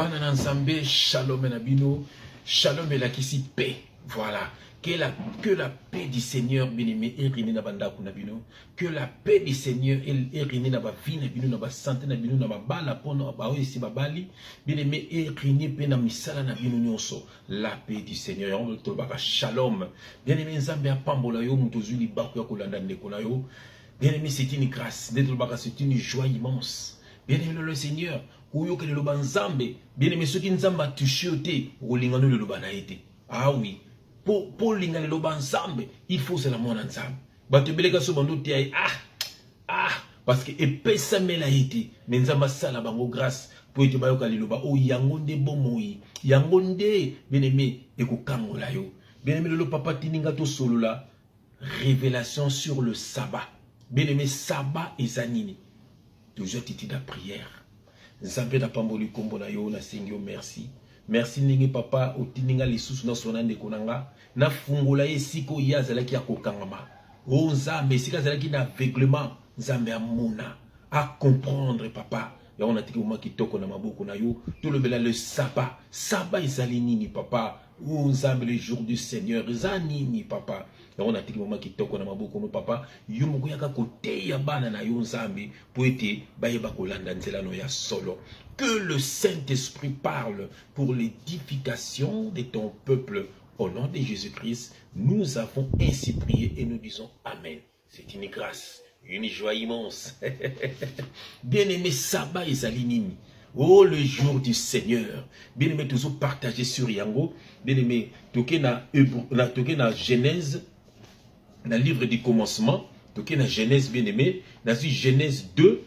Banana Nzambe, shalom enabino, shalom elakisi paix. Voilà. Que la paix du Seigneur, bien-aimé, est régnée dans banda kunabino. Que la paix du Seigneur est régnée dans ma vie, dans ma santé, dans ma bala, pour nous, bali, bien-aimé, est régnée dans misala nabino nyonso. La paix du Seigneur, on te baka shalom. Bien-aimé, Nzambe a pambola yo, mutozuli baku ya kolanda ndekona yo. Bien-aimé, c'est une grâce. C'est une joie immense. Bien-aimé, le Seigneur, Kuyoke le Lobanzambe, bien-aimé, ceux qui nous ont touché, Rolingano le Lobanaïté. Ah oui, pour l'ingane le Lobanzambe, il faut se la monnaie ensemble. Batubeleka so bando tiaï, parce que épaisse mela été, mais nous avons ça la bango grâce pour être bayoka le Loba, oh yangonde bomoi, yangonde, bien-aimé, et kokango la yo. Bien-aimé, le papa tininga to solo la, révélation sur le sabbat. Bien-aimé, sabbat et zanini. Toujours titi la prière. Nzambe na pamboli kombo na yo na singyo merci. Merci ningi papa otininga lisusu na sonande konanga na fungola esiko ya zalaki ya kokangama. O Nzambe esika zalaki na aveuglement Nzambe amona à comprendre papa. Ya on a tiki moma kitoko na maboko na yo tout le sabbat. Sabbat ezali nini papa? O Nzambe le jour du Seigneur ezali nini papa? On a dit moment qui toko na maboko no papa yumu yaka kote ya bana na yo Nzambe po ete bayeba kolanda nzela no ya solo. Que le Saint-Esprit parle pour l'édification de ton peuple au nom de Jésus-Christ. Nous avons ainsi prié et nous disons amen. C'est une grâce, une joie immense. Bien-aimé, sabbat ezali nini? Oh, le jour du Seigneur. Bien-aimé, toujours partagé sur Yango. Bien-aimé, toke na Genèse. Dans le livre du commencement, donc dans Genèse bien-aimé, dans Genèse 2,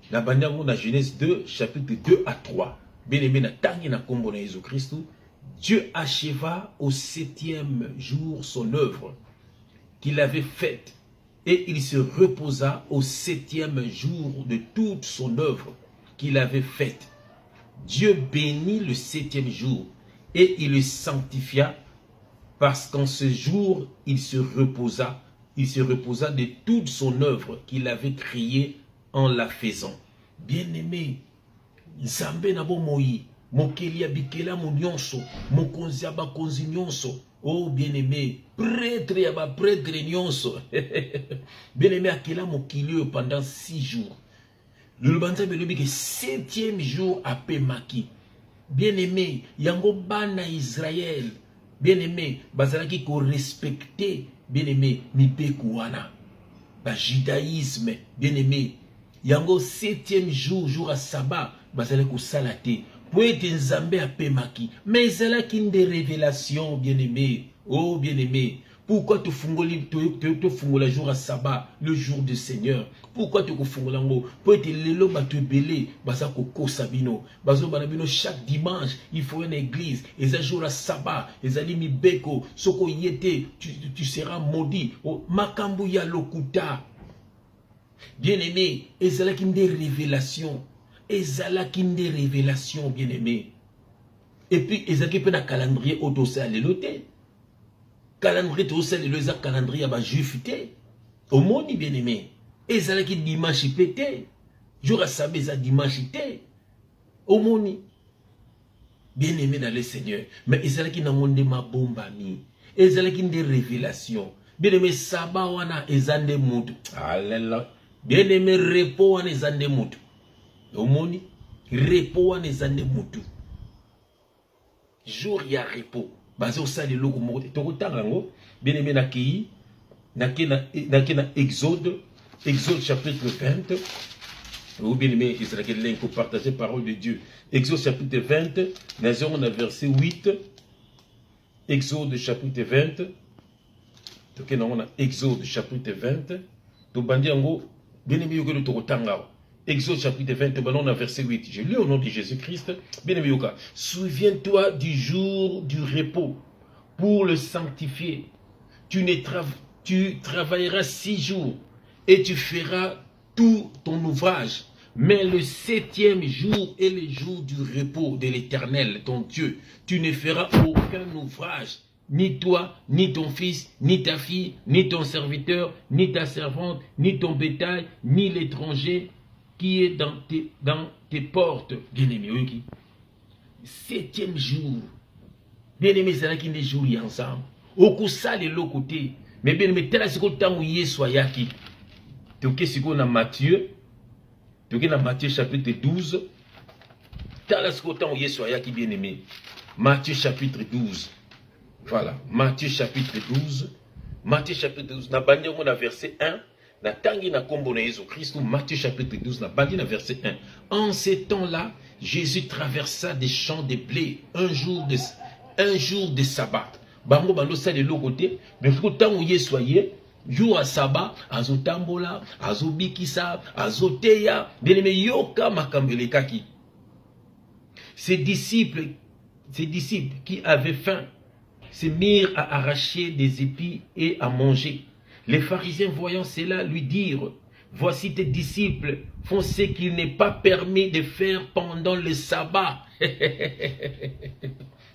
dans Genèse 2, chapitre 2 à 3, bien-aimé, dans Jésus-Christ, Dieu acheva au 7e jour son œuvre qu'il avait faite, et il se reposa au 7e jour de toute son œuvre qu'il avait faite. Dieu bénit le 7e jour, et il le sanctifia, parce qu'en ce jour, il se reposa de toute son œuvre qu'il avait créée en la faisant. Bien-aimé, Nzambe na bo moi, mokeli abikela mo nyonso, mokonzi abakonzi nyonso. Oh bien-aimé, prêtre ya ba prêtre nyonso. Bien-aimé akela mokili pendant 6 jours. Le Nzambe lobi que 7e jour apemaki. Bien-aimé, yango bana Israël. Bien-aimé, bazalaki ko respecter, bien-aimé, mipeku wana. Ba judaïsme, bien-aimé. Yango 7e jour, jour à sabbat, bazalaki ko salate. Pour être Nzambe apemaki. Mais zalaki des révélations, bien-aimé. Oh, bien-aimé. Pourquoi tu fungola jour à sabbat, le jour du Seigneur? Pourquoi tu fungola ngo? Pour être lelo batu belé, bazako ko sabino. Bazo banabino chaque dimanche, il faut une église. Et un jour à sabbat, et zali beko, soko yete, tu seras maudit. Oh, makambu ya lokuta. Bien-aimé, ezalaki des révélations. Ezalaki des révélations, bien-aimé. Et puis, ezalaki pe na calendrier autosé à l'éloté. Calendrier tout ça, le calendrier à juif au monde bien-aimé. Et ça qui dimanche pété. Jour à sabbat ça dimanche au monde bien-aimé dans le Seigneur. Mais ça qui n'a monde ma bombami. Et ça qui des révélations. Bien-aimé sabbat wana ezande mutu. Alléluia. Bien-aimé repos wana ezande mutu. Au monde repos wana ezande mutu. Jour ya repos. Bazo sali loko moko tokotango bien aimé na Exode chapitre 20 ou bien aimé Israël que l'un partager parole de Dieu. Exode chapitre 20 on a verset 8. Exode chapitre 20 donc on a Exode chapitre 20 to bandi ngo bien aimé yo ko tokotanga. Exode chapitre 20, on a verset 8. Je lis au nom de Jésus-Christ. Bien-aimé, souviens-toi du jour du repos pour le sanctifier. Tu travailleras 6 jours et tu feras tout ton ouvrage. Mais le 7e jour est le jour du repos de l'Éternel, ton Dieu. Tu ne feras aucun ouvrage. Ni toi, ni ton fils, ni ta fille, ni ton serviteur, ni ta servante, ni ton bétail, ni l'étranger qui est dans tes portes, bien-aimé. 7e jour. Bien-aimé, c'est là qu'il est jour ensemble. Au coup ça, de l'autre côté. Mais bien-aimé, tel ce que temps où il soit yaki. Tu es ce qu'on a Matthieu. Tu es dans Matthieu chapitre 12. Tel ce que temps où il soit yaki, bien-aimé. Matthieu chapitre 12. Voilà. Matthieu chapitre 12. Matthieu chapitre 12. Na bandi on a verset 1. Na tangi na kombo na Jésus Christ. Matthieu chapitre 12. Na bandi na verset 1. En ces temps-là, Jésus traversa des champs de blé un jour de sabbat. Bango bando ça de l'autre côté, mais faut tant où y soyez, jour à sabbat, azotambola, azobikisa, azoteya, bien-aimé yoka makambele kaki. Ses disciples qui avaient faim se mirent à arracher des épis et à manger. Les pharisiens voyant cela lui dirent: voici tes disciples font ce qu'il n'est pas permis de faire pendant le sabbat.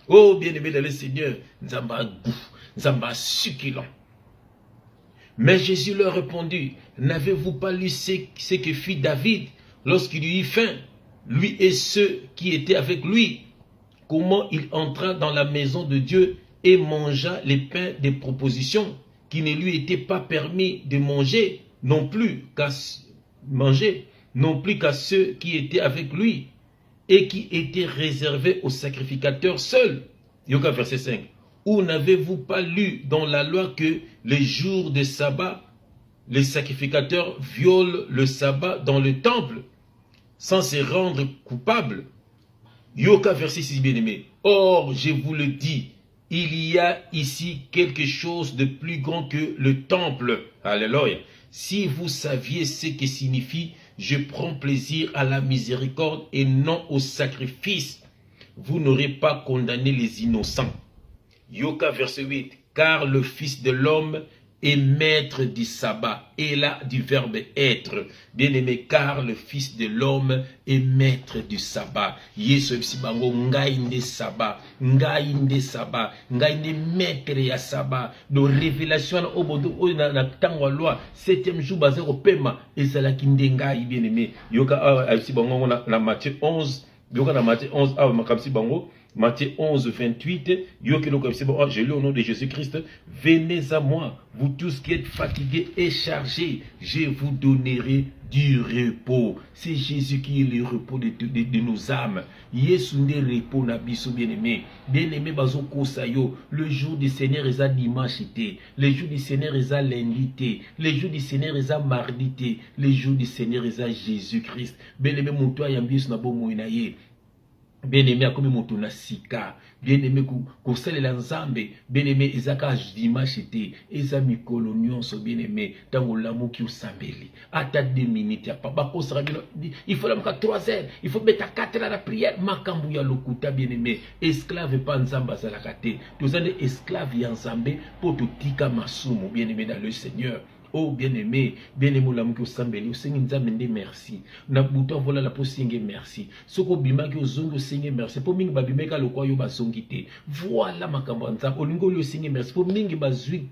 Oh, bien-aimé dans le Seigneur, Nzamba goût, Nzamba succulent. Mais Jésus leur répondit: n'avez-vous pas lu ce que fit David lorsqu'il eut faim, lui et ceux qui étaient avec lui? Comment il entra dans la maison de Dieu et mangea les pains des propositions qui ne lui étaient pas permis de manger, non plus qu'à ceux qui étaient avec lui, et qui était réservé aux sacrificateurs seuls. Yoka verset 5. Ou n'avez-vous pas lu dans la loi que les jours de sabbat, les sacrificateurs violent le sabbat dans le temple sans se rendre coupables? Yoka verset 6, bien-aimé. Or, je vous le dis, il y a ici quelque chose de plus grand que le temple. Alléluia. Si vous saviez ce que signifie « Je prends plaisir à la miséricorde et non au sacrifice », vous n'aurez pas condamné les innocents. Yoka verset 8. Car le Fils de l'homme est maître du sabbat. Et là, du verbe être. Bien-aimé, car le Fils de l'homme est maître du sabbat. Yesu bango ngainde sabbat. Ngainde sabbat. Ngainde maître ya sabbat. De révélation au bout de na tangwa loi. 7e jour basé au paiement. Et c'est là qui ndengai, bien-aimé. Yoka bango na Matthieu 11. Yoka na Matthieu 11. Ah, makamsi bango. Matthieu 11, 28, je lis au nom de Jésus-Christ, venez à moi, vous tous qui êtes fatigués et chargés, je vous donnerai du repos. C'est Jésus qui est le repos de nos âmes. Yesu nde repos na biso bien-aimé. Bien-aimé bazoko sayo, le jour du Seigneur est à dimanche été, le jour du Seigneur est à lundi été, le jour du Seigneur est à mardi été, le jour du Seigneur est à Jésus-Christ. Bien-aimé mon toi yambiso na bomo inaye. Bien-aimé, à comme mon sika, bien-aimé, la nzambe, bien-aimé, ezaka dimanche été, eza mikolo nyonso, bien-aimé, tango l'amour qui sambeli, ata 2 minutes, il faut la 3 heures, il faut mettre 4 heures à la prière, makambu ya lokuta, bien-aimé, esclave pas nzamba zalakate, tous êtes esclaves ya nzambe, pour tout tika masumu, bien-aimé dans le Seigneur. Oh bien-aimé, bien-aimé l'amour qui sambeli, Seigneur nzambe merci. Na bouton voilà la posinge merci. Soko bima ki ozongo Seigneur merci. Pour mingi babimeka lokwa yo bazongite. Voilà makambo nzambe. Olingo yo Seigneur merci. Pour mingi bazwi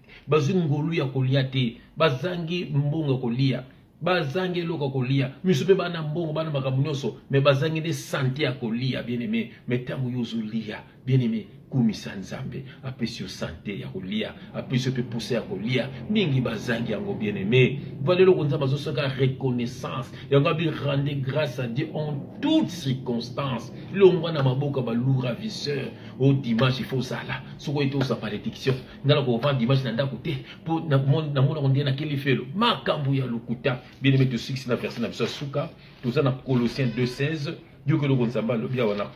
ngolu ya kolia te. Bazangi mbongo kolia. Bazangi loka kolia. Misupe bana mbongo bana makambo nyonso, mais bazangi de santé ya kolia bien-aimé. Mais tango yo zolia, bien-aimé. Kumisa nzambe apesio santé ya kolia apesio pe pousser ya kolia mingi bazangi yango bien-aimé voilà le konzamba zo soka reconnaissance yango bi rendre grâce à Dieu en toutes circonstances longwa na maboka ba lourd ravisseur au dimanche il faut ça là soko ito sa malédiction ngala ko vendre dimanche na ndako te pour na mona on dit na keli felo makambu ya lokuta bien-aimé to 6 na verset na biso suka to za na Colossiens 2:16 Dieu que le konzamba lo bia wana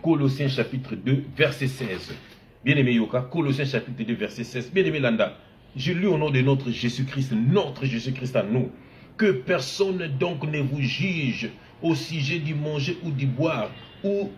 Colossiens chapitre 2, verset 16. Bien-aimé Yoka, Colossiens chapitre 2, verset 16. Bien-aimé Landa, je lis au nom de notre Jésus-Christ à nous, que personne donc ne vous juge au sujet du manger ou du boire, ou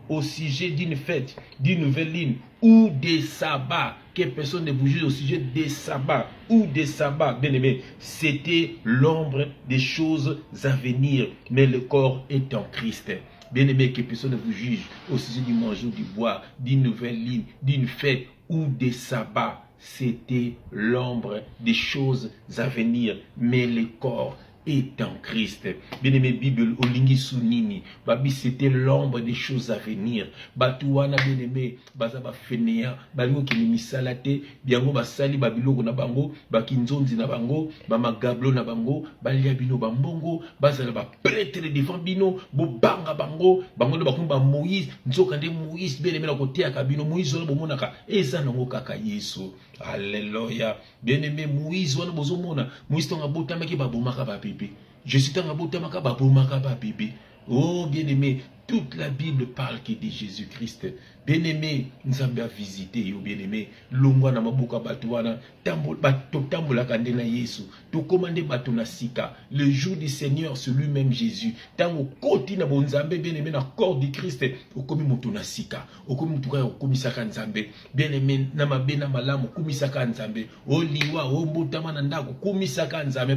au sujet d'une fête, d'une nouvelle ligne, ou des sabbats, que personne ne vous juge au sujet des sabbats, ou des sabbats, bien-aimé, c'était l'ombre des choses à venir, mais le corps est en Christ. Bien-aimé, que personne ne vous juge au sujet du manger ou du boire, d'une nouvelle ligne, d'une fête ou des sabbats. C'était l'ombre des choses à venir, mais le corps est en Christ. Bien-aimé, Bible, Olingi Sunini, Babi, c'était l'ombre des choses à venir. Batouana, bien-aimé, Bazaba Fenea, Balingo Kinimi Salate, Biango Basali, Babilo na bango, Bakinzonzi na bango, Bamagablo na bango, Baliabino Bambongo, Bazala ba prêtre devant Bino, Bobanga bango, Bango de Bakumba Moïse, Nzokande Moïse, bien-aimé, la côté à Kabino, Moïse, Bomonaka, Ezanongo Kaka Yesu. Alléluia. Bien-aimé, Moïse, wana bozomona, Moïse tonga botamaki babomaka ba bébé. Jésus tonga botamaka babomaka ba bébé. Oh, bien-aimé, toute la Bible parle qui dit Jésus-Christ. Bien-aimé, nous avons visité, bien-aimé, longwa na mabuka batuana, tambola kandena Yesu, to commandé batuna sika, le jour du Seigneur, c'est lui-même Jésus. Tango koti na bonzambe, bien-aimé, na corps du Christ, au komi mutuna sika, au komi mutuka, au komi saka nzambe, bien-aimé, na mabena malamu, komi saka nzambe, o liwa, o mbotama nandako, komi saka nzambe,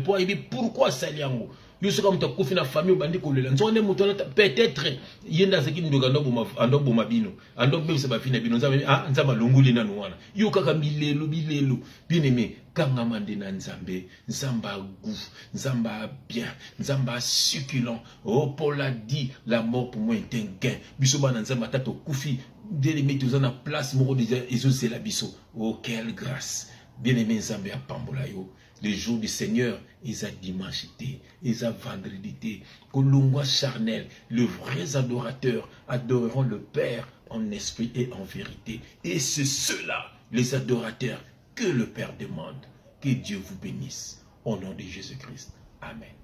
pourquoi saliango? Yusuka mutakufi na famille bandi kolela nzone mutona peut-être yenda zaki ndoga ndo mabino ando bebisa bafina bino nzambe nzamba longuli na nuwana yukaka bilelo bien-aimé kanga mande na nzambe nzamba goût nzamba bien nzamba succulent. Oh, Paul a dit la mort pour moi est un gain biso bana nzamba tato kufi bien-aimé tous en place moko déjà ezose la biso. Oh, quelle grâce bien-aimé nzambe ya pambola yo. Le jour du Seigneur, ils ont dimanche, ils ont vendredi, Kolungwa charnel, les vrais adorateurs adoreront le Père en esprit et en vérité. Et c'est ceux-là, les adorateurs, que le Père demande. Que Dieu vous bénisse. Au nom de Jésus-Christ. Amen.